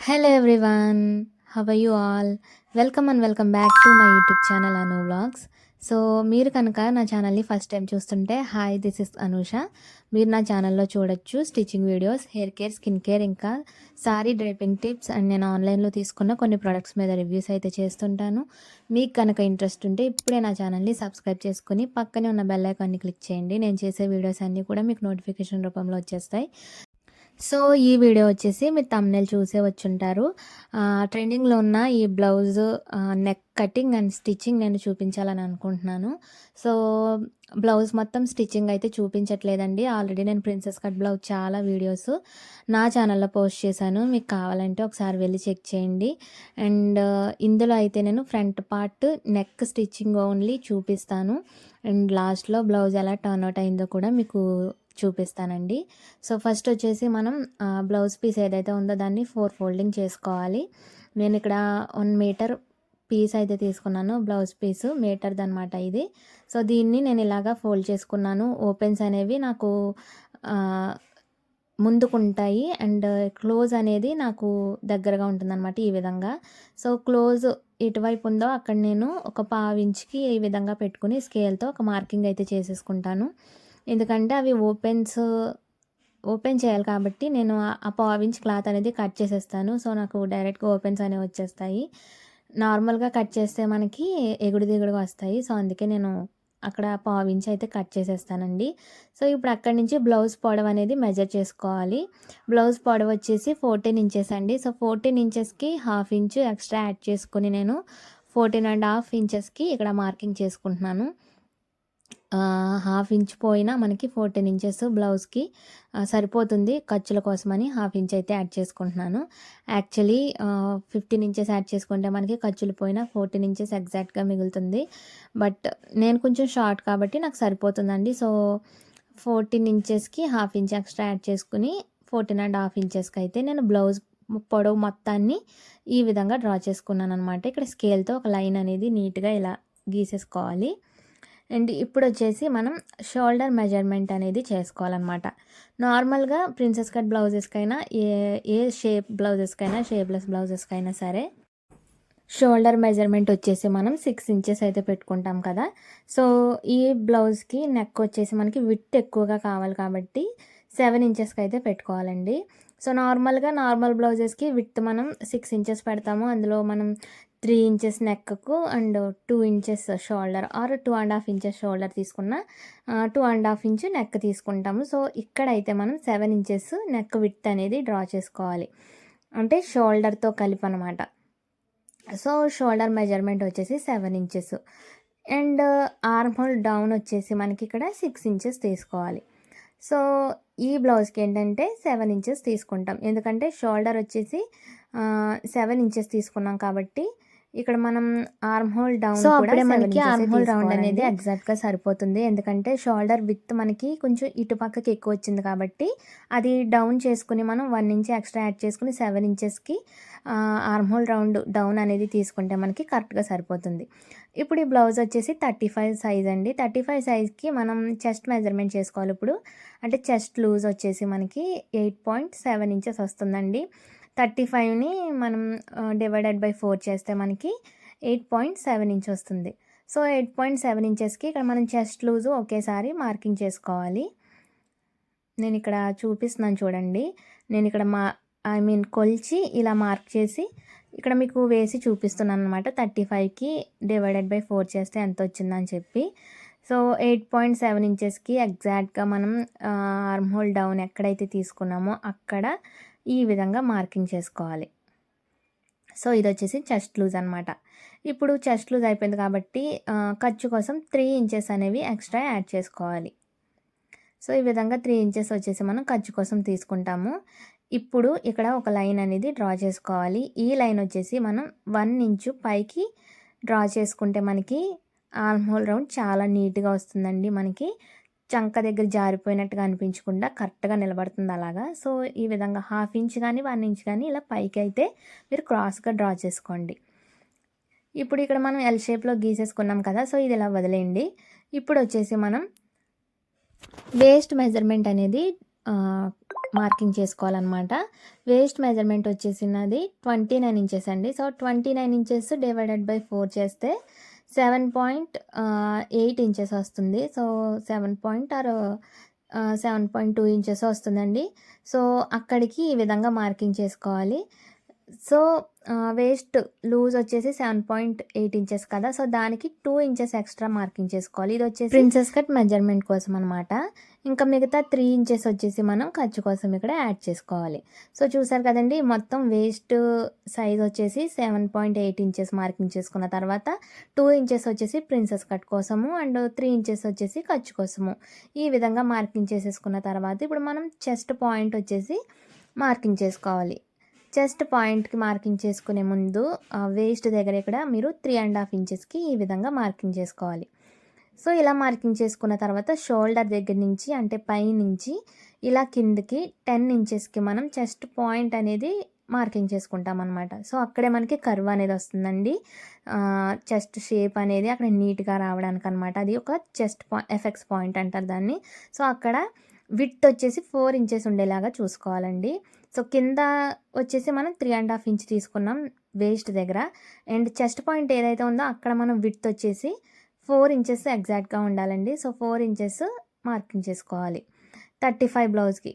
Hello everyone, how are you all? Welcome and welcome back to my YouTube channel Anu Vlogs. So మీరు కనుక నా ఛానల్ని first time చూస్తుంటే hi, this is Anusha. మీరు నా ఛానల్లో చూడొచ్చు stitching videos, hair care, skin care, ఇంకా సారీ డ్రైపింగ్ టిప్స్ అండ్ నేను ఆన్లైన్లో తీసుకున్న కొన్ని ప్రొడక్ట్స్ మీద రివ్యూస్ అయితే చేస్తుంటాను. మీకు కనుక ఇంట్రెస్ట్ ఉంటే ఇప్పుడే నా ఛానల్ని సబ్స్క్రైబ్ చేసుకుని పక్కనే ఉన్న బెల్ ఐకాన్ని క్లిక్ చేయండి. నేను చేసే వీడియోస్ అన్నీ కూడా మీకు నోటిఫికేషన్ రూపంలో వచ్చేస్తాయి. సో ఈ వీడియో వచ్చేసి మీరు థంబ్‌నెయిల్ చూసే వచ్చుంటారు. ట్రెండింగ్‌లో ఉన్న ఈ blouse neck cutting and stitching నేను చూపించాలని అనుకుంటున్నాను. సో బ్లౌజ్ మొత్తం స్టిచ్చింగ్ అయితే చూపించట్లేదండి. ఆల్రెడీ నేను ప్రిన్సెస్ కట్ బ్లౌజ్ చాలా వీడియోస్ నా ఛానల్లో పోస్ట్ చేశాను. మీకు కావాలంటే ఒకసారి వెళ్ళి చెక్ చేయండి. అండ్ ఇందులో అయితే నేను front part neck stitching only చూపిస్తాను. అండ్ లాస్ట్లో బ్లౌజ్ ఎలా టర్న్ అవుట్ అయిందో కూడా మీకు చూపిస్తానండి. సో ఫస్ట్ వచ్చేసి మనం బ్లౌజ్ పీస్ ఏదైతే ఉందో దాన్ని 4 ఫోల్డింగ్ చేసుకోవాలి. నేను ఇక్కడ 1 మీటర్ పీస్ అయితే తీసుకున్నాను. బ్లౌజ్ పీసు మీటర్దనమాట ఇది. సో దీన్ని నేను ఇలాగా ఫోల్డ్ చేసుకున్నాను. ఓపెన్స్ అనేవి నాకు ముందుకుంటాయి అండ్ క్లోజ్ అనేది నాకు దగ్గరగా ఉంటుందన్నమాట ఈ విధంగా. సో క్లోజ్ ఎటువైపు ఉందో అక్కడ నేను ఒక పావించికి ఈ విధంగా పెట్టుకుని స్కేల్తో ఒక మార్కింగ్ అయితే చేసేసుకుంటాను. ఎందుకంటే అవి ఓపెన్ చేయాలి కాబట్టి నేను ఆ పావించి క్లాత్ అనేది కట్ చేసేస్తాను. సో నాకు డైరెక్ట్గా ఓపెన్స్ అనేవి వచ్చేస్తాయి. నార్మల్గా కట్ చేస్తే మనకి ఎగుడు దిగుడుగా వస్తాయి. సో అందుకే నేను అక్కడ పావించి అయితే కట్ చేసేస్తానండి. సో ఇప్పుడు అక్కడి నుంచి బ్లౌజ్ పొడవు అనేది మెజర్ చేసుకోవాలి. బ్లౌజ్ పొడవు వచ్చేసి 14 ఇంచెస్ అండి. సో 14 ఇంచెస్కి హాఫ్ ఇంచు ఎక్స్ట్రా యాడ్ చేసుకుని నేను 14.5 ఇంచెస్కి ఇక్కడ మార్కింగ్ చేసుకుంటున్నాను. హాఫ్ ఇంచ్ పోయినా మనకి 14 ఇంచెస్ బ్లౌజ్కి సరిపోతుంది. ఖర్చుల కోసమని హాఫ్ ఇంచ్ అయితే యాడ్ చేసుకుంటున్నాను. యాక్చువల్లీ 15 ఇంచెస్ యాడ్ చేసుకుంటే మనకి ఖర్చులు పోయినా 14 ఇంచెస్ ఎగ్జాక్ట్గా మిగులుతుంది. బట్ నేను కొంచెం షార్ట్ కాబట్టి నాకు సరిపోతుందండి. సో 14 ఇంచెస్కి హాఫ్ ఇంచ్ ఎక్స్ట్రా యాడ్ చేసుకుని 14.5 ఇంచెస్కి అయితే నేను బ్లౌజ్ పొడవు మొత్తాన్ని ఈ విధంగా డ్రా చేసుకున్నాను అనమాట. ఇక్కడ స్కేల్తో ఒక లైన్ అనేది నీట్గా ఇలా గీసేసుకోవాలి. అండ్ ఇప్పుడు వచ్చేసి మనం షోల్డర్ మెజర్మెంట్ అనేది చేసుకోవాలన్నమాట. నార్మల్గా ప్రిన్సెస్ కట్ బ్లౌజెస్కైనా ఏ షేప్ బ్లౌజెస్కైనా షేప్లెస్ బ్లౌజెస్కైనా సరే షోల్డర్ మెజర్మెంట్ వచ్చేసి మనం 6 ఇంచెస్ అయితే పెట్టుకుంటాం కదా. సో ఈ బ్లౌజ్కి నెక్ వచ్చేసి మనకి విడ్త్ ఎక్కువగా కావాలి కాబట్టి 7 ఇంచెస్కి అయితే పెట్టుకోవాలండి. సో నార్మల్ బ్లౌజెస్కి విడ్త్ మనం 6 ఇంచెస్ పెడతాము. అందులో మనం 3 inches neck and 2 inches shoulder are 2.5 inches shoulder తీసుకున్న 2.5 ఇంచు నెక్ తీసుకుంటాము. సో ఇక్కడైతే మనం 7 ఇంచెస్ నెక్ విడ్త్ అనేది డ్రా చేసుకోవాలి, అంటే షోల్డర్తో కలిపి అనమాట. సో షోల్డర్ మెజర్మెంట్ వచ్చేసి 7 inches and arm whole down వచ్చేసి మనకి ఇక్కడ 6 ఇంచెస్ తీసుకోవాలి. సో ఈ బ్లౌజ్కి ఏంటంటే 7 ఇంచెస్ తీసుకుంటాం, ఎందుకంటే షోల్డర్ వచ్చేసి 7 ఇంచెస్ తీసుకున్నాం కాబట్టి ఇక్కడ మనం ఆర్మ్ హోల్ డౌన్ సో అప్పుడే మనకి ఆర్మ్ హోల్ రౌండ్ అనేది ఎగ్జాక్ట్గా సరిపోతుంది. ఎందుకంటే షోల్డర్ విత్ మనకి కొంచెం ఇటు పక్కకి ఎక్కువ వచ్చింది కాబట్టి అది డౌన్ చేసుకుని మనం 1 ఇంచ్ ఎక్స్ట్రా యాడ్ చేసుకుని 7 ఇంచెస్కి ఆర్మ్ హోల్ రౌండ్ డౌన్ అనేది తీసుకుంటే మనకి కరెక్ట్గా సరిపోతుంది. ఇప్పుడు ఈ బ్లౌజ్ వచ్చేసి 35 సైజ్ అండి. 35 సైజ్కి మనం చెస్ట్ మెజర్మెంట్ చేసుకోవాలి ఇప్పుడు. అంటే చెస్ట్ లూజ్ వచ్చేసి మనకి 8.7 ఇంచెస్ వస్తుందండి. 35ని మనం డివైడెడ్ బై 4 చేస్తే మనకి 8.7 ఇంచ్ వస్తుంది. సో 8.7 ఇంచెస్కి ఇక్కడ మనం చెస్ట్ లూజు ఒకేసారి మార్కింగ్ చేసుకోవాలి. నేను ఇక్కడ చూపిస్తున్నాను చూడండి. నేను ఇక్కడ కొలిచి ఇలా మార్క్ చేసి ఇక్కడ మీకు వేసి చూపిస్తున్నాను అనమాట. 35కి డివైడెడ్ బై 4 చేస్తే ఎంత వచ్చిందని చెప్పి. సో 8.7 ఇంచెస్కి ఎగ్జాక్ట్గా మనం ఆర్మ్ హోల్ డౌన్ ఎక్కడైతే తీసుకున్నామో అక్కడ ఈ విధంగా మార్కింగ్ చేసుకోవాలి. సో ఇది వచ్చేసి చెస్ట్ లూజ్ అనమాట. ఇప్పుడు చెస్ట్ లూజ్ అయిపోయింది కాబట్టి ఖర్చు కోసం 3 ఇంచెస్ అనేవి ఎక్స్ట్రా యాడ్ చేసుకోవాలి. సో ఈ విధంగా 3 ఇంచెస్ వచ్చేసి మనం ఖర్చు కోసం తీసుకుంటాము. ఇప్పుడు ఇక్కడ ఒక లైన్ అనేది డ్రా చేసుకోవాలి. ఈ లైన్ వచ్చేసి మనం 1 ఇంచు పైకి డ్రా చేసుకుంటే మనకి ఆర్మ్ హోల్ రౌండ్ చాలా నీట్గా వస్తుందండి. మనకి చంక దగ్గర జారిపోయినట్టుగా అనిపించకుండా కరెక్ట్గా నిలబడుతుంది అలాగా. సో ఈ విధంగా హాఫ్ ఇంచ్ కానీ 1 ఇంచ్ కానీ ఇలా పైకి అయితే మీరు క్రాస్గా డ్రా చేసుకోండి. ఇప్పుడు ఇక్కడ మనం ఎల్ షేప్లో గీసేసుకున్నాం కదా. సో ఇది ఇలా వదిలేయండి. ఇప్పుడు వచ్చేసి మనం వేస్ట్ మెజర్మెంట్ అనేది మార్కింగ్ చేసుకోవాలన్నమాట. వేస్ట్ మెజర్మెంట్ వచ్చేసి నాది 29 ఇంచెస్ అండి. సో 29 ఇంచెస్ డివైడెడ్ బై 4 చేస్తే 7.8 ఇంచెస్ వస్తుంది. సో 7.2 ఇంచెస్ వస్తుందండి. సో అక్కడికి ఈ విధంగా మార్కింగ్ చేసుకోవాలి. సో వేస్ట్ లూజ్ వచ్చేసి 7.8 ఇంచెస్ కదా. సో దానికి 2 ఇంచెస్ ఎక్స్ట్రా మార్కింగ్ చేసుకోవాలి. ఇది వచ్చేసి ప్రిన్సెస్ కట్ మెజర్మెంట్ కోసం అనమాట. ఇంకా మిగతా 3 ఇంచెస్ వచ్చేసి మనం ఖర్చు కోసం ఇక్కడ యాడ్ చేసుకోవాలి. సో చూసారు కదండి, మొత్తం వేస్ట్ సైజ్ వచ్చేసి 7.8 ఇంచెస్ మార్కింగ్ చేసుకున్న తర్వాత 2 ఇంచెస్ వచ్చేసి ప్రిన్సెస్ కట్ కోసము అండ్ 3 ఇంచెస్ వచ్చేసి ఖర్చు కోసము ఈ విధంగా మార్కింగ్ చేసేసుకున్న తర్వాత ఇప్పుడు మనం చెస్ట్ పాయింట్ వచ్చేసి మార్కింగ్ చేసుకోవాలి. చెస్ట్ పాయింట్కి మార్కింగ్ చేసుకునే ముందు వేస్ట్ దగ్గర ఇక్కడ మీరు 3.5 ఇంచెస్కి ఈ విధంగా మార్కింగ్ చేసుకోవాలి. సో ఇలా మార్కింగ్ చేసుకున్న తర్వాత షోల్డర్ దగ్గర నుంచి అంటే పై నుంచి ఇలా కిందకి 10 ఇంచెస్కి మనం చెస్ట్ పాయింట్ అనేది మార్కింగ్ చేసుకుంటాం అనమాట. సో అక్కడే మనకి కర్వ్ అనేది వస్తుందండి. చెస్ట్ షేప్ అనేది అక్కడ నీట్గా రావడానికి అనమాట. అది ఒక చెస్ట్ ఎఫెక్స్ పాయింట్ అంటారు దాన్ని. సో అక్కడ విడ్త్ వచ్చేసి 4 ఇంచెస్ ఉండేలాగా చూసుకోవాలండి. సో కింద వచ్చేసి మనం 3.5 ఇంచ్ తీసుకున్నాం వేస్ట్ దగ్గర. అండ్ చెస్ట్ పాయింట్ ఏదైతే ఉందో అక్కడ మనం విడ్త్ వచ్చేసి 4 ఇంచెస్ ఎగ్జాక్ట్గా ఉండాలండి. సో 4 ఇంచెస్ మార్కింగ్ చేసుకోవాలి 35 బ్లౌజ్కి.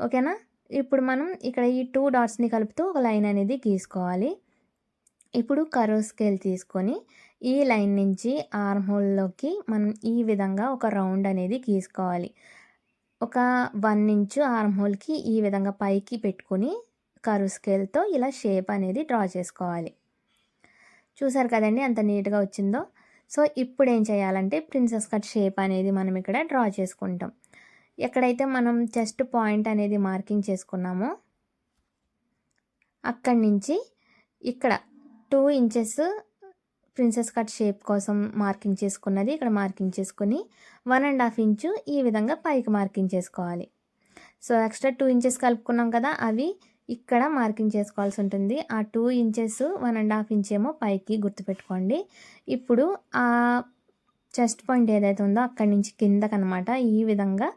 ఓకేనా. ఇప్పుడు మనం ఇక్కడ ఈ 2 డాట్స్ని కలుపుతూ ఒక లైన్ అనేది గీసుకోవాలి. ఇప్పుడు కర్వ్ స్కేల్ తీసుకొని ఈ లైన్ నుంచి ఆర్మ్ హోల్లోకి మనం ఈ విధంగా ఒక రౌండ్ అనేది గీసుకోవాలి. ఒక 1 ఇంచు ఆర్మ్ హోల్కి ఈ విధంగా పైకి పెట్టుకొని కర్వ్ స్కేల్తో ఇలా షేప్ అనేది డ్రా చేసుకోవాలి. చూసారు కదండి ఎంత నీట్గా వచ్చిందో. సో ఇప్పుడు ఏం చేయాలంటే ప్రిన్సెస్ కట్ షేప్ అనేది మనం ఇక్కడ డ్రా చేసుకుంటాం. ఎక్కడైతే మనం చెస్ట్ పాయింట్ అనేది మార్కింగ్ చేసుకున్నామో అక్కడి నుంచి ఇక్కడ 2 ఇంచెస్ ప్రిన్సెస్ కట్ షేప్ కోసం మార్కింగ్ చేసుకున్నది ఇక్కడ మార్కింగ్ చేసుకుని 1.5 ఇంచు ఈ విధంగా పైకి మార్కింగ్ చేసుకోవాలి. సో ఎక్స్ట్రా 2 ఇంచెస్ కలుపుకున్నాం కదా, అవి ఇక్కడ మార్కింగ్ చేసుకోవాల్సి ఉంటుంది. ఆ 2 ఇంచెస్ 1.5 ఇంచ్ ఏమో పైకి గుర్తుపెట్టుకోండి. ఇప్పుడు ఆ చెస్ట్ పాయింట్ ఏదైతే ఉందో అక్కడి నుంచి కిందకనమాట ఈ విధంగా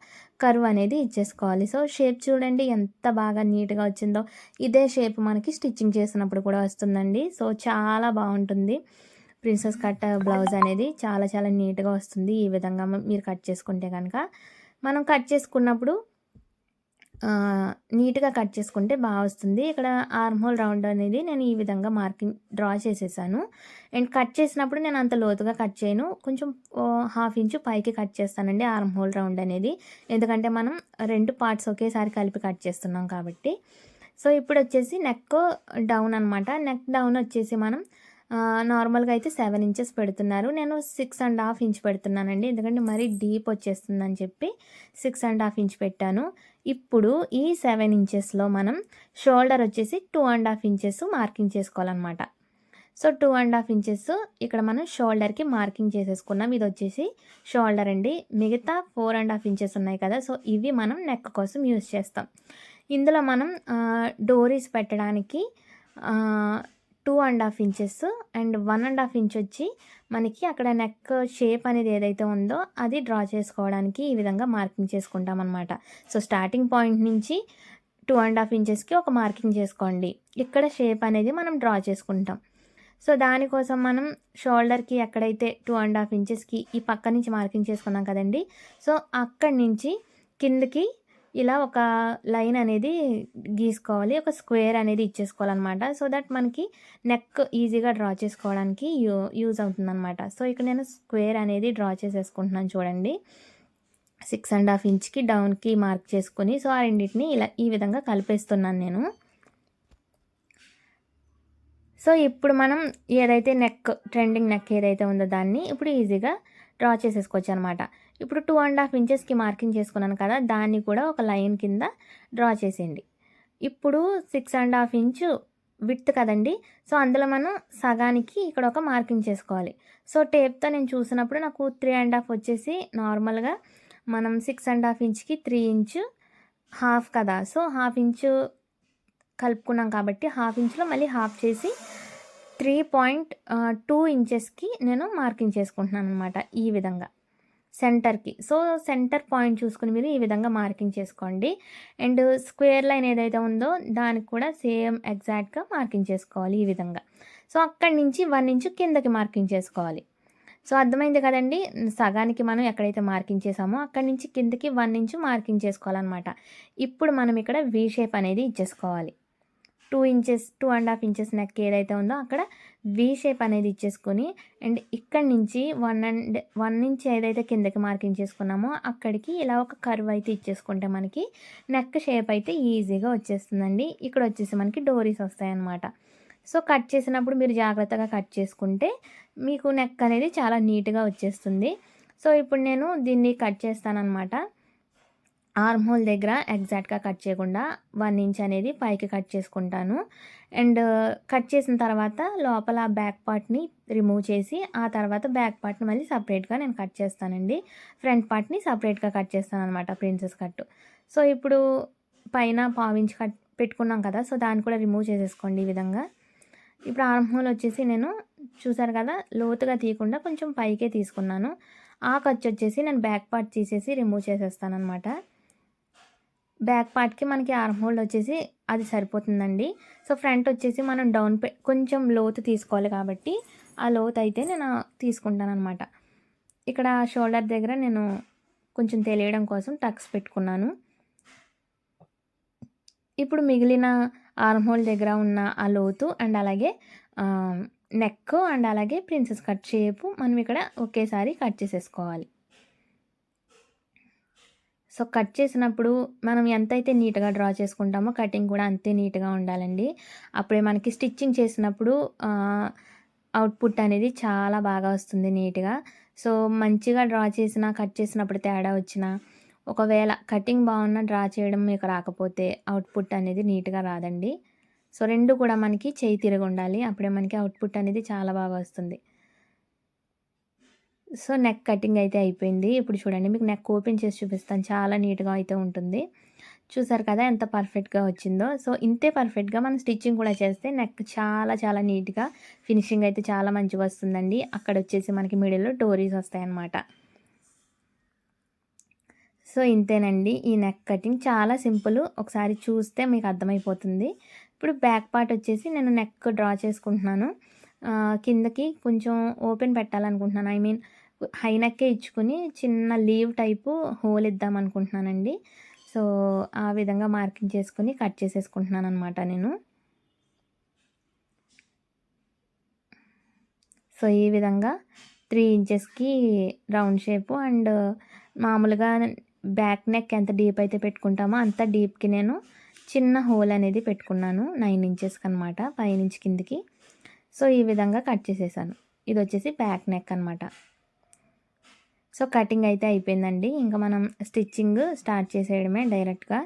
కర్వ్ అనేది ఇచ్చేసుకోవాలి. సో షేప్ చూడండి ఎంత బాగా నీట్గా వచ్చిందో. ఇదే షేప్ మనకి స్టిచ్చింగ్ చేసినప్పుడు కూడా వస్తుందండి. సో చాలా బాగుంటుంది. ప్రిన్సెస్ కట్ బ్లౌజ్ అనేది చాలా చాలా నీట్గా వస్తుంది. ఈ విధంగా మీరు కట్ చేసుకుంటే కనుక మనం కట్ చేసుకున్నప్పుడు నీట్గా కట్ చేసుకుంటే బాగా వస్తుంది. ఇక్కడ ఆర్మ్ హోల్ రౌండ్ అనేది నేను ఈ విధంగా మార్కింగ్ డ్రా చేసేసాను. అండ్ కట్ చేసినప్పుడు నేను అంత లోతుగా కట్ చేయను, కొంచెం 1/2 ఇంచు పైకి కట్ చేస్తానండి ఆర్మ్ హోల్ రౌండ్ అనేది. ఎందుకంటే మనం 2 పార్ట్స్ ఒకేసారి కలిపి కట్ చేస్తున్నాం కాబట్టి. సో ఇప్పుడు వచ్చేసి నెక్ డౌన్ అనమాట. నెక్ డౌన్ వచ్చేసి మనం నార్మల్గా అయితే 7 ఇంచెస్ పెడుతున్నారు. నేను 6.5 ఇంచ్ పెడుతున్నానండి. ఎందుకంటే మరీ డీప్ వచ్చేస్తుందని చెప్పి 6.5 ఇంచ్ పెట్టాను. ఇప్పుడు ఈ 7 ఇంచెస్లో మనం షోల్డర్ వచ్చేసి 2.5 ఇంచెస్ మార్కింగ్ చేసుకోవాలన్నమాట. సో 2.5 ఇంచెస్ ఇక్కడ మనం షోల్డర్కి మార్కింగ్ చేసేసుకున్నాం. ఇది వచ్చేసి షోల్డర్ అండి. మిగతా 4.5 ఇంచెస్ ఉన్నాయి కదా, సో ఇవి మనం నెక్ కోసం యూజ్ చేస్తాం. ఇందులో మనం డోరీస్ పెట్టడానికి 2.5 ఇంచెస్ అండ్ 1.5 ఇంచ్ వచ్చి మనకి అక్కడ నెక్ షేప్ అనేది ఏదైతే ఉందో అది డ్రా చేసుకోవడానికి ఈ విధంగా మార్కింగ్ చేసుకుంటాం అనమాట. సో స్టార్టింగ్ పాయింట్ నుంచి 2.5 ఇంచెస్కి ఒక మార్కింగ్ చేసుకోండి. ఇక్కడ షేప్ అనేది మనం డ్రా చేసుకుంటాం. సో దానికోసం మనం షోల్డర్కి ఎక్కడైతే 2.5 ఇంచెస్కి ఈ పక్క నుంచి మార్కింగ్ చేసుకున్నాం కదండి, సో అక్కడి నుంచి కిందకి ఇలా ఒక లైన్ అనేది గీసుకోవాలి. ఒక స్క్వేర్ అనేది ఇచ్చేసుకోవాలన్నమాట. సో దట్ మనకి నెక్ ఈజీగా డ్రా చేసుకోవడానికి యూజ్ అవుతుందన్నమాట. సో ఇక్కడ నేను స్క్వేర్ అనేది డ్రా చేసేసుకుంటున్నాను చూడండి. 6.5 ఇంచ్కి డౌన్కి మార్క్ చేసుకొని సో ఆ రెండింటిని ఇలా ఈ విధంగా కలిపేస్తున్నాను నేను. సో ఇప్పుడు మనం ఏదైతే ట్రెండింగ్ నెక్ ఏదైతే ఉందో దాన్ని ఇప్పుడు ఈజీగా డ్రా చేసేసుకోవచ్చు అనమాట. ఇప్పుడు 2.5 ఇంచెస్కి మార్కింగ్ చేసుకున్నాను కదా, దాన్ని కూడా ఒక లైన్ కింద డ్రా చేసేయండి. ఇప్పుడు 6.5 ఇంచు విడ్త్ కదండి, సో అందులో మనం సగానికి ఇక్కడ ఒక మార్కింగ్ చేసుకోవాలి. సో టేప్తో నేను చూసినప్పుడు నాకు 3.5 వచ్చేసి నార్మల్గా మనం 6.5 ఇంచ్కి 3 ఇంచు హాఫ్ కదా, సో 1/2 ఇంచు కలుపుకున్నాం కాబట్టి 1/2 ఇంచులో మళ్ళీ హాఫ్ చేసి 3.2 ఇంచెస్కి నేను మార్కింగ్ చేసుకుంటున్నాను అనమాట. ఈ విధంగా సెంటర్‌కి. సో, సెంటర్ పాయింట్ చూసుకొని మీరు ఈ విధంగా మార్కింగ్ చేసుకోండి. అండ్ స్క్వేర్ లైన్ ఏదైతే ఉందో దానికి కూడా సేమ్ ఎగ్జాక్ట్‌గా మార్కింగ్ చేసుకోవాలి ఈ విధంగా. సో, అక్కడి నుంచి 1 ఇంచ్ కిందకి మార్కింగ్ చేసుకోవాలి. సో, అర్థమైంది కదండీ! సగానికి మనం ఎక్కడైతే మార్కింగ్ చేసామో అక్కడి నుంచి కిందకి 1 ఇంచ్ మార్కింగ్ చేసుకోవాలనమాట. ఇప్పుడు మనం ఇక్కడ వి షేప్ అనేది ఇచ్చేసుకోవాలి. 2 ఇంచెస్, 2½ ఇంచెస్ నెక్ ఏదైతే ఉందో అక్కడ వి షేప్ అనేది ఇచ్చేసుకొని అండ్ ఇక్కడి నుంచి 1 ఇంచ్ ఏదైతే కిందకి మార్కింగ్ చేసుకున్నామో అక్కడికి ఇలా ఒక కర్వ్ అయితే ఇచ్చేసుకుంటే మనకి నెక్ షేప్ అయితే ఈజీగా వచ్చేస్తుందండి. ఇక్కడ వచ్చేసి మనకి డోరీస్ వస్తాయన్నమాట. సో, కట్ చేసినప్పుడు మీరు జాగ్రత్తగా కట్ చేసుకుంటే మీకు నెక్ అనేది చాలా నీట్‌గా వచ్చేస్తుంది. సో, ఇప్పుడు నేను దీన్ని కట్ చేస్తాననమాట. ఆర్మ్ హోల్ దగ్గర ఎగ్జాక్ట్‌గా కట్ చేయకుండా 1 ఇంచ్ అనేది పైకి కట్ చేసుకుంటాను. అండ్ కట్ చేసిన తర్వాత లోపల బ్యాక్ పార్ట్‌ని రిమూవ్ చేసి, ఆ తర్వాత బ్యాక్ పార్ట్‌ని మళ్ళీ సెపరేట్‌గా నేను కట్ చేస్తానండి. ఫ్రంట్ పార్ట్‌ని సెపరేట్‌గా కట్ చేస్తాననమాట ప్రిన్సెస్ కట్. సో, ఇప్పుడు పైన పావించి కట్ పెట్టుకున్నాం కదా! సో, దాన్ని కూడా రిమూవ్ చేసేసుకోండి ఈ విధంగా. ఇప్పుడు ఆర్మ్ హోల్ వచ్చేసి నేను చూసారు కదా! లోతుగా తీయకుండా కొంచెం పైకే తీసుకున్నాను. ఆ ఖర్చొచ్చేసి నేను బ్యాక్ పార్ట్ తీసేసి రిమూవ్ చేసేస్తాననమాట. బ్యాక్ పార్ట్‌కి మనకి ఆర్మ్ హోల్ వచ్చేసి అది సరిపోతుందండి. సో, ఫ్రంట్ వచ్చేసి మనం డౌన్ కొంచెం లోతు తీసుకోవాలి కాబట్టి, ఆ లోతయితే నేను తీసుకుంటాననమాట. ఇక్కడ షోల్డర్ దగ్గర నేను కొంచెం తెలియడం కోసం టక్స్ పెట్టుకున్నాను. ఇప్పుడు మిగిలిన ఆర్మ్ హోల్ దగ్గర ఉన్న ఆ లోతు అండ్ అలాగే నెక్ అండ్ అలాగే ప్రిన్సెస్ కట్ షేపు మనం ఇక్కడ ఒకేసారి కట్ చేసేసుకోవాలి. సో, కట్ చేసినప్పుడు మనం ఎంతైతే నీట్‌గా డ్రా చేసుకుంటామో కటింగ్ కూడా అంతే నీట్‌గా ఉండాలండి. అప్పుడే మనకి స్టిచ్చింగ్ చేసినప్పుడు అవుట్‌పుట్ అనేది చాలా బాగా వస్తుంది నీట్‌గా. సో, మంచిగా డ్రా చేసినా, కట్ చేసినప్పుడు తేడా వచ్చినా, ఒకవేళ కటింగ్ బాగున్నా డ్రా చేయడం మీకు రాకపోతే అవుట్‌పుట్ అనేది నీట్‌గా రాదండి. సో, 2 కూడా మనకి చేయి తిరిగుండాలి. అప్పుడే మనకి అవుట్‌పుట్ అనేది చాలా బాగా వస్తుంది. సో, నెక్ కటింగ్ అయితే అయిపోయింది. ఇప్పుడు చూడండి మీకు నెక్ ఓపెన్ చేసి చూపిస్తాను. చాలా నీట్‌గా అయితే ఉంటుంది. చూసారు కదా ఎంత పర్ఫెక్ట్‌గా వచ్చిందో. సో, ఇంతే పర్ఫెక్ట్‌గా మనం స్టిచ్చింగ్ కూడా చేస్తే నెక్ చాలా చాలా నీట్‌గా ఫినిషింగ్ అయితే చాలా మంచిగా వస్తుందండి. అక్కడొచ్చేసి మనకి మిడిల్‌లో డోరీస్ వస్తాయన్నమాట. సో, ఇంతేనండి ఈ నెక్ కటింగ్ చాలా సింపుల్. ఒకసారి చూస్తే మీకు అర్థమైపోతుంది. ఇప్పుడు బ్యాక్ పార్ట్ వచ్చేసి నేను నెక్ డ్రా చేసుకుంటున్నాను. కిందకి కొంచెం ఓపెన్ పెట్టాలనుకుంటున్నాను. ఐ మీన్ హై నెక్కే ఇచ్చుకొని చిన్న లీవ్ టైపు హోల్ ఇద్దాం అనుకుంటున్నానండి. సో, ఆ విధంగా మార్కింగ్ చేసుకొని కట్ చేసేసుకుంటున్నాననమాట నేను. సో, ఈ విధంగా 3 ఇంచెస్‌కి రౌండ్ షేపు అండ్ మామూలుగా బ్యాక్ నెక్ ఎంత డీప్ అయితే పెట్టుకుంటామో అంత డీప్‌కి నేను చిన్న హోల్ అనేది పెట్టుకున్నాను. 9 ఇంచెస్‌కి అనమాట. పైనుంచి కిందికి. సో, ఈ విధంగా కట్ చేసేసాను. ఇదొచ్చేసి బ్యాక్ నెక్ అనమాట. సో, కటింగ్ అయితే అయిపోయిందండి. ఇంకా మనం స్టిచ్చింగ్ స్టార్ట్ చేసేయడమే డైరెక్ట్‌గా.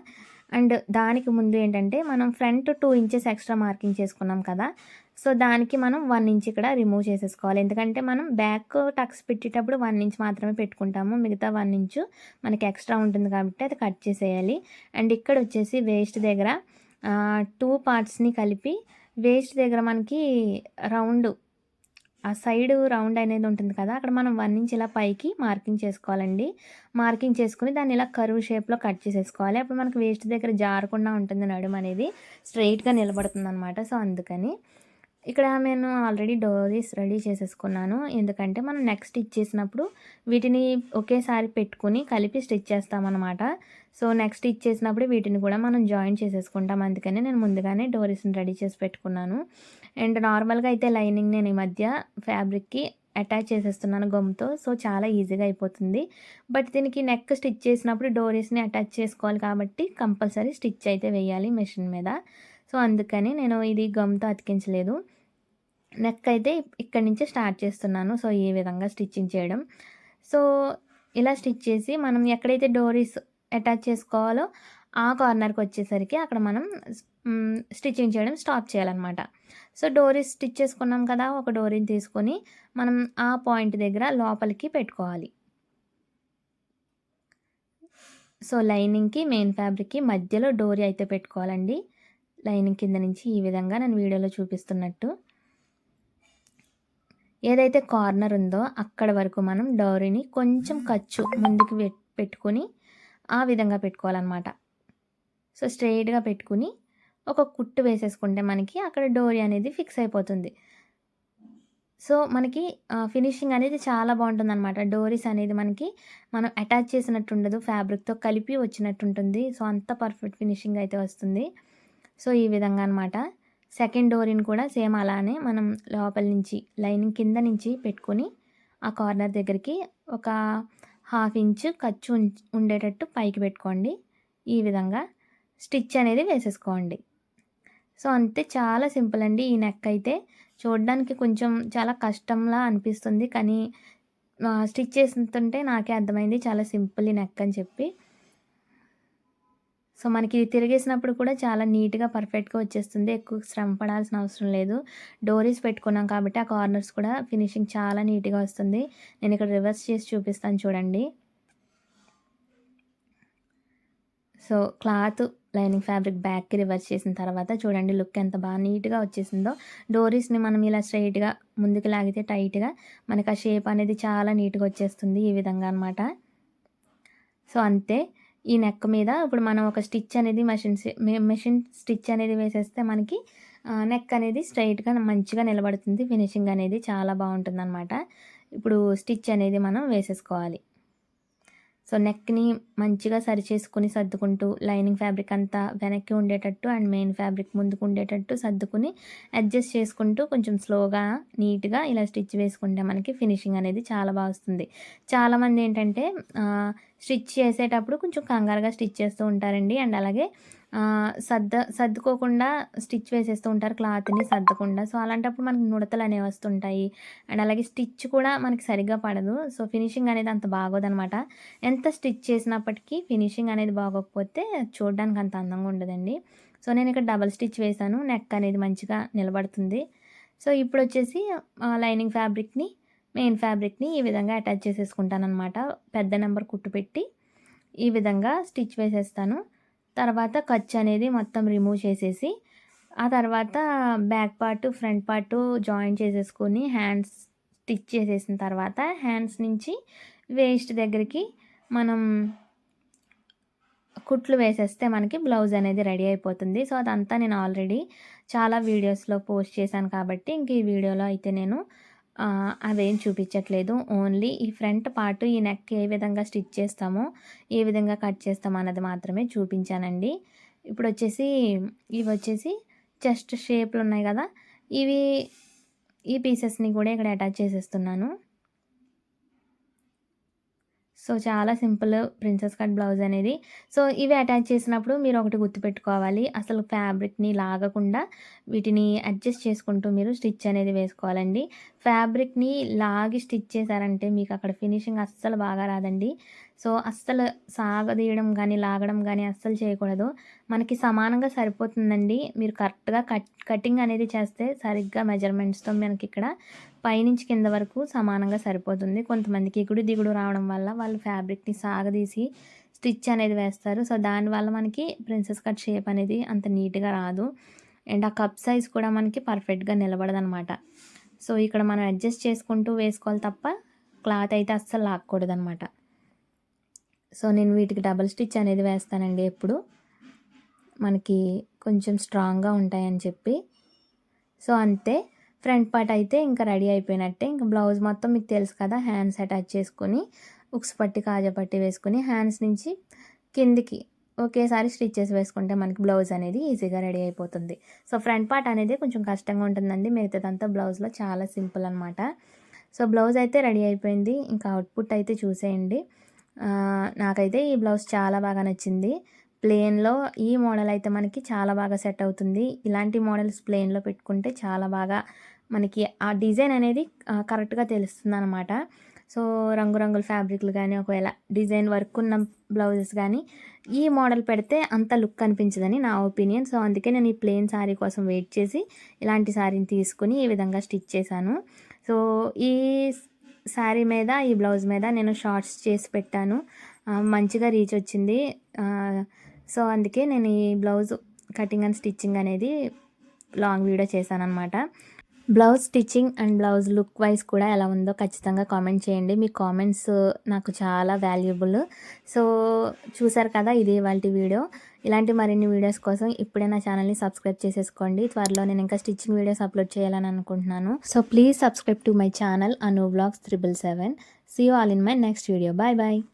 అండ్ దానికి ముందు ఏంటంటే మనం ఫ్రంట్ 2 ఇంచెస్ ఎక్స్ట్రా మార్కింగ్ చేసుకున్నాం కదా! సో, దానికి మనం 1 ఇంచ్ ఇక్కడ రిమూవ్ చేసేసుకోవాలి. ఎందుకంటే మనం బ్యాక్ టక్స్ పెట్టేటప్పుడు 1 ఇంచ్ మాత్రమే పెట్టుకుంటాము. మిగతా 1 ఇంచు మనకి ఎక్స్ట్రా ఉంటుంది కాబట్టి అది కట్ చేసేయాలి. అండ్ ఇక్కడొచ్చేసి వేస్ట్ దగ్గర 2 పార్ట్స్‌ని కలిపి వేస్ట్ దగ్గర మనకి రౌండ్ ఆ సైడు రౌండ్ అనేది ఉంటుంది కదా! అక్కడ మనం 1 ఇంచ్ ఇలా పైకి మార్కింగ్ చేసుకోవాలండి. మార్కింగ్ చేసుకొని దాన్ని ఇలా కర్వ్ షేప్‌లో కట్ చేసేసుకోవాలి. అప్పుడు మనకి వేస్ట్ దగ్గర జారకుండా ఉంటుంది నడుము అనేది. స్ట్రెయిట్‌గా నిలబడుతుందనమాట. సో, అందుకని. ఇక్కడ నేను ఆల్రెడీ డోరీస్ రెడీ చేసేసుకున్నాను. ఎందుకంటే మనం నెక్ స్టిచ్ చేసినప్పుడు వీటిని ఒకేసారి పెట్టుకొని కలిపి స్టిచ్ చేస్తామనమాట. సో, నెక్ స్టిచ్ చేసినప్పుడు వీటిని కూడా మనం జాయిన్ చేసేసుకుంటాం. అందుకని నేను ముందుగానే డోరీస్‌ని రెడీ చేసి పెట్టుకున్నాను. అండ్ నార్మల్‌గా అయితే లైనింగ్ నేను ఈ మధ్య ఫ్యాబ్రిక్‌కి అటాచ్ చేసేస్తున్నాను గమ్‌తో. సో, చాలా ఈజీగా అయిపోతుంది. బట్ దీనికి నెక్ స్టిచ్ చేసినప్పుడు డోరీస్‌ని అటాచ్ చేసుకోవాలి కాబట్టి కంపల్సరీ స్టిచ్ అయితే వేయాలి మెషిన్ మీద. సో, అందుకని నేను ఇది గమ్‌తో అతికించలేదు. నెక్ అయితే ఇక్కడి నుంచే స్టార్ట్ చేస్తున్నాను. సో, ఈ విధంగా స్టిచ్చింగ్ చేయడం. సో, ఇలా స్టిచ్ చేసి మనం ఎక్కడైతే డోరీస్ అటాచ్ చేసుకోవాలో ఆ కార్నర్‌కి వచ్చేసరికి అక్కడ మనం స్టిచ్చింగ్ చేయడం స్టాప్ చేయాలన్నమాట. సో, డోరీస్ స్టిచ్ చేసుకున్నాం కదా! ఒక డోరీని తీసుకొని మనం ఆ పాయింట్ దగ్గర లోపలికి పెట్టుకోవాలి. సో, లైనింగ్‌కి, మెయిన్ ఫ్యాబ్రిక్‌కి మధ్యలో డోరీ అయితే పెట్టుకోవాలండి. లైనింగ్ కింద నుంచి ఈ విధంగా నేను వీడియోలో చూపిస్తున్నట్టు. ఏదైతే కార్నర్ ఉందో అక్కడ వరకు మనం డోరీని కొంచెం ఖర్చు ముందుకు పెట్టుకొని ఆ విధంగా పెట్టుకోవాలన్నమాట. సో, స్ట్రెయిట్‌గా పెట్టుకొని ఒక కుట్టు వేసేసుకుంటే మనకి అక్కడ డోరీ అనేది ఫిక్స్ అయిపోతుంది. సో, మనకి ఫినిషింగ్ అనేది చాలా బావుంటుందనమాట. డోరీస్ అనేది మనకి మనం అటాచ్ చేసినట్టు ఉండదు. ఫ్యాబ్రిక్‌తో కలిపి వచ్చినట్టుంటుంది. సో, అంత పర్ఫెక్ట్ ఫినిషింగ్ అయితే వస్తుంది. సో, ఈ విధంగా అనమాట. సెకండ్ డోరీని కూడా సేమ్ అలానే మనం లోపల నుంచి లైనింగ్ కింద నుంచి పెట్టుకొని ఆ కార్నర్ దగ్గరికి ఒక హాఫ్ ఇంచు ఖర్చు ఉండేటట్టు పైకి పెట్టుకోండి. ఈ విధంగా స్టిచ్ అనేది వేసేసుకోండి. సో, అంతే చాలా సింపుల్ అండి. ఈ నెక్ అయితే చూడడానికి కొంచెం చాలా కష్టంలా అనిపిస్తుంది. కానీ స్టిచ్ చేస్తుంటే నాకే అర్థమైంది చాలా సింపుల్ ఈ నెక్ అని చెప్పి. సో, మనకి ఇది తిరిగేసినప్పుడు కూడా చాలా నీట్‌గా, పర్ఫెక్ట్‌గా వచ్చేస్తుంది. ఎక్కువ శ్రమ పడాల్సిన అవసరం లేదు. డోరీస్ పెట్టుకున్నాం కాబట్టి ఆ కార్నర్స్ కూడా ఫినిషింగ్ చాలా నీట్‌గా వస్తుంది. నేను ఇక్కడ రివర్స్ చేసి చూపిస్తాను చూడండి. సో, క్లాత్ లైనింగ్ ఫ్యాబ్రిక్ బ్యాక్‌కి రివర్స్ చేసిన తర్వాత చూడండి లుక్ ఎంత బాగా నీట్‌గా వచ్చేసిందో. డోరీస్‌ని మనం ఇలా స్ట్రెయిట్‌గా ముందుకు లాగితే టైట్‌గా మనకు ఆ షేప్ అనేది చాలా నీట్‌గా వచ్చేస్తుంది. ఈ విధంగా అనమాట. సో, అంతే. ఈ నెక్ మీద ఇప్పుడు మనం ఒక స్టిచ్ అనేది మెషిన్ స్టిచ్ అనేది వేసేస్తే మనకి నెక్ అనేది స్ట్రెయిట్‌గా మంచిగా నిలబడుతుంది. ఫినిషింగ్ అనేది చాలా బావుంటుందనమాట. ఇప్పుడు స్టిచ్ అనేది మనం వేసేసుకోవాలి. సో, నెక్‌ని మంచిగా సరిచేసుకొని సర్దుకుంటూ లైనింగ్ ఫ్యాబ్రిక్ అంతా వెనక్కి ఉండేటట్టు అండ్ మెయిన్ ఫ్యాబ్రిక్ ముందుకు ఉండేటట్టు సర్దుకుని అడ్జస్ట్ చేసుకుంటూ కొంచెం స్లోగా, నీట్‌గా ఇలా స్టిచ్ వేసుకుంటే మనకి ఫినిషింగ్ అనేది చాలా బా వస్తుంది. చాలామంది ఏంటంటే స్టిచ్ చేసేటప్పుడు కొంచెం కంగారుగా స్టిచ్ చేస్తూ ఉంటారండి. అండ్ అలాగే సర్దుకోకుండా స్టిచ్ వేసేస్తూ ఉంటారు క్లాత్‌ని సర్దకుండా. సో, అలాంటప్పుడు మనకి ముడతలనేవి వస్తుంటాయి. అండ్ అలాగే స్టిచ్ కూడా మనకి సరిగ్గా పడదు. సో, ఫినిషింగ్ అనేది అంత బాగోదనమాట. ఎంత స్టిచ్ చేసినప్పటికీ ఫినిషింగ్ అనేది బాగోకపోతే చూడడానికి అంత అందంగా ఉండదండి. సో, నేను ఇక్కడ డబుల్ స్టిచ్ వేశాను. నెక్ అనేది మంచిగా నిలబడుతుంది. సో, ఇప్పుడొచ్చేసి లైనింగ్ ఫ్యాబ్రిక్‌ని, మెయిన్ ఫ్యాబ్రిక్‌ని ఈ విధంగా అటాచ్ చేసేసుకుంటాననమాట. పెద్ద నెంబర్ కుట్టు పెట్టి ఈ విధంగా స్టిచ్ వేసేస్తాను. తర్వాత ఖర్చు అనేది మొత్తం రిమూవ్ చేసేసి, ఆ తర్వాత back part, front part join చేసేసుకొని హ్యాండ్స్ స్టిచ్ చేసేసిన తర్వాత హ్యాండ్స్ నుంచి వేస్ట్ దగ్గరికి మనం కుట్లు వేసేస్తే మనకి బ్లౌజ్ అనేది రెడీ అయిపోతుంది. సో, అదంతా నేను ఆల్రెడీ చాలా వీడియోస్‌లో పోస్ట్ చేశాను కాబట్టి ఇంక ఈ వీడియోలో అయితే నేను అవేం చూపించట్లేదు. ఓన్లీ ఈ ఫ్రంట్ పార్ట్ ఈ నెక్ ఏ విధంగా స్టిచ్ చేస్తామో, ఏ విధంగా కట్ చేస్తామో అన్నది మాత్రమే చూపించానండి. ఇప్పుడొచ్చేసి ఇవొచ్చేసి చెస్ట్ షేప్‌లు ఉన్నాయి కదా! ఇవి ఈ పీసెస్‌ని కూడా ఇక్కడ అటాచ్ చేసేస్తున్నాను. సో, చాలా సింపుల్ ప్రిన్సెస్ కట్ బ్లౌజ్ అనేది. సో, ఇవి అటాచ్ చేసినప్పుడు మీరు ఒకటి గుర్తుపెట్టుకోవాలి. అసలు ఫ్యాబ్రిక్‌ని లాగకుండా వీటిని అడ్జస్ట్ చేసుకుంటూ మీరు స్టిచ్ అనేది వేసుకోవాలండి. ఫ్యాబ్రిక్‌ని లాగి స్టిచ్ చేశారంటే మీకు అక్కడ ఫినిషింగ్ అస్సలు బాగా రాదండి. సో, అస్సలు సాగదీయడం గానీ, లాగడం గానీ అస్సలు చేయకూడదు. మనకి సమానంగా సరిపోతుందండి. మీరు కరెక్ట్‌గా కటింగ్ అనేది చేస్తే సరిగ్గా మెజర్‌మెంట్స్‌తో మనకిక్కడ పైనుంచి కింద వరకు సమానంగా సరిపోతుంది. కొంతమందికి ఎగుడు దిగుడు రావడం వల్ల వాళ్ళు ఫ్యాబ్రిక్‌ని సాగదీసి స్టిచ్ అనేది వేస్తారు. సో, దానివల్ల మనకి ప్రిన్సెస్ కట్ షేప్ అనేది అంత నీట్‌గా రాదు. అండ్ ఆ కప్ సైజ్ కూడా మనకి పర్ఫెక్ట్‌గా నిలబడదనమాట. సో, ఇక్కడ మనం అడ్జస్ట్ చేసుకుంటూ వేసుకోవాలి తప్ప క్లాత్ అయితే అస్సలు లాక్కూడదనమాట. సో, నేను వీటికి డబుల్ స్టిచ్ అనేది వేస్తానండి ఎప్పుడు. మనకి కొంచెం స్ట్రాంగ్‌గా ఉంటాయని చెప్పి. సో, అంతే. ఫ్రంట్ పార్ట్ అయితే ఇంకా రెడీ అయిపోయినట్టే. ఇంక బ్లౌజ్ మొత్తం మీకు తెలుసు కదా! హ్యాండ్స్ అటాచ్ చేసుకొని, ఉక్స్ పట్టి, కాజా పట్టి వేసుకొని, హ్యాండ్స్ నుంచి కిందికి ఒకేసారి స్టిచెస్ వేసుకుంటే మనకి బ్లౌజ్ అనేది ఈజీగా రెడీ అయిపోతుంది. సో, ఫ్రంట్ పార్ట్ అనేది కొంచెం కష్టంగా ఉంటుందండి. మిగతాదంతా బ్లౌజ్‌లో చాలా సింపుల్ అనమాట. సో, బ్లౌజ్ అయితే రెడీ అయిపోయింది. ఇంకా అవుట్‌పుట్ అయితే చూసేయండి. నాకైతే ఈ బ్లౌజ్ చాలా బాగా నచ్చింది. ప్లెయిన్‌లో ఈ మోడల్ అయితే మనకి చాలా బాగా సెట్ అవుతుంది. ఇలాంటి మోడల్స్ ప్లెయిన్‌లో పెట్టుకుంటే చాలా బాగా మనకి ఆ డిజైన్ అనేది కరెక్ట్‌గా తెలుస్తుందనమాట. సో, రంగురంగుల ఫ్యాబ్రిక్‌లు గానీ, ఒకవేళ డిజైన్ వర్క్ ఉన్న బ్లౌజెస్ గానీ, ఈ మోడల్ పెడితే అంత లుక్ అనిపించదని నా ఒపీనియన్. సో, అందుకే నేను ఈ ప్లెయిన్ శారీ కోసం వెయిట్ చేసి, ఇలాంటి శారీని తీసుకొని ఈ విధంగా స్టిచ్ చేశాను. సో, ఈ శారీ మీద, ఈ బ్లౌజ్ మీద నేను షార్ట్స్ చేసి పెట్టాను. మంచిగా రీచ్ వచ్చింది. సో, అందుకే నేను ఈ బ్లౌజ్ కటింగ్ అండ్ స్టిచ్చింగ్ అనేది లాంగ్ వీడియో చేశాననమాట. Blouse stitching and blouse look wise కూడా ఎలా ఉందో ఖచ్చితంగా కామెంట్ చేయండి. మీ కామెంట్స్ నాకు చాలా వాల్యుబుల్. సో, చూసారు కదా! ఇది ఇవాల్టి వీడియో. ఇలాంటి మరిన్ని వీడియోస్ కోసం ఇప్పుడే నా ఛానల్‌ని సబ్స్క్రైబ్ చేసేసుకోండి. త్వరలో నేను ఇంకా స్టిచ్చింగ్ వీడియోస్ అప్లోడ్ చేయాలని అనుకుంటున్నాను. So, please subscribe to my channel Anu vlogs 777. See you all in my next video. Bye bye.